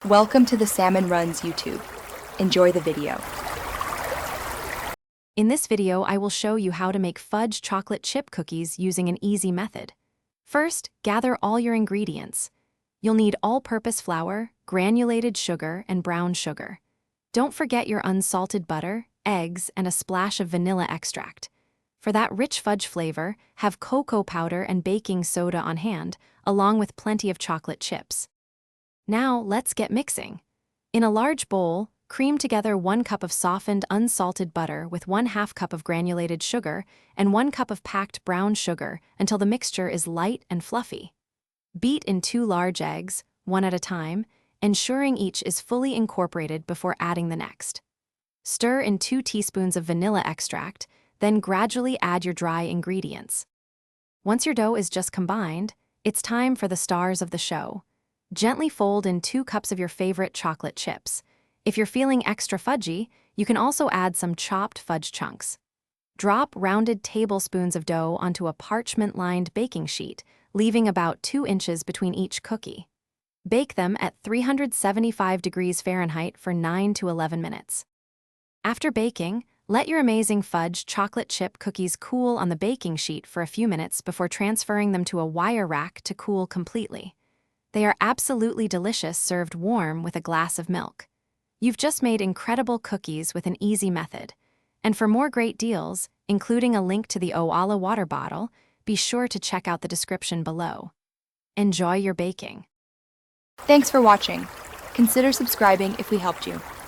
Welcome to the Salmon Runs YouTube. Enjoy the video. In this video, I will show you how to make fudge chocolate chip cookies using an easy method. First, gather all your ingredients. You'll need all-purpose flour, granulated sugar, and brown sugar. Don't forget your unsalted butter, eggs, and a splash of vanilla extract. For that rich fudge flavor, have cocoa powder and baking soda on hand, along with plenty of chocolate chips. Now, let's get mixing. In a large bowl, cream together 1 cup of softened unsalted butter with 1/2 cup of granulated sugar and 1 cup of packed brown sugar until the mixture is light and fluffy. Beat in 2 large eggs, one at a time, ensuring each is fully incorporated before adding the next. Stir in 2 teaspoons of vanilla extract, then gradually add your dry ingredients. Once your dough is just combined, it's time for the stars of the show. Gently fold in 2 cups of your favorite chocolate chips. If you're feeling extra fudgy, you can also add some chopped fudge chunks. Drop rounded tablespoons of dough onto a parchment-lined baking sheet, leaving about 2 inches between each cookie. Bake them at 375 degrees Fahrenheit for 9 to 11 minutes. After baking, let your amazing fudge chocolate chip cookies cool on the baking sheet for a few minutes before transferring them to a wire rack to cool completely. They are absolutely delicious served warm with a glass of milk. You've just made incredible cookies with an easy method. And for more great deals, including a link to the Oala water bottle, be sure to check out the description below. Enjoy your baking. Thanks for watching. Consider subscribing if we helped you.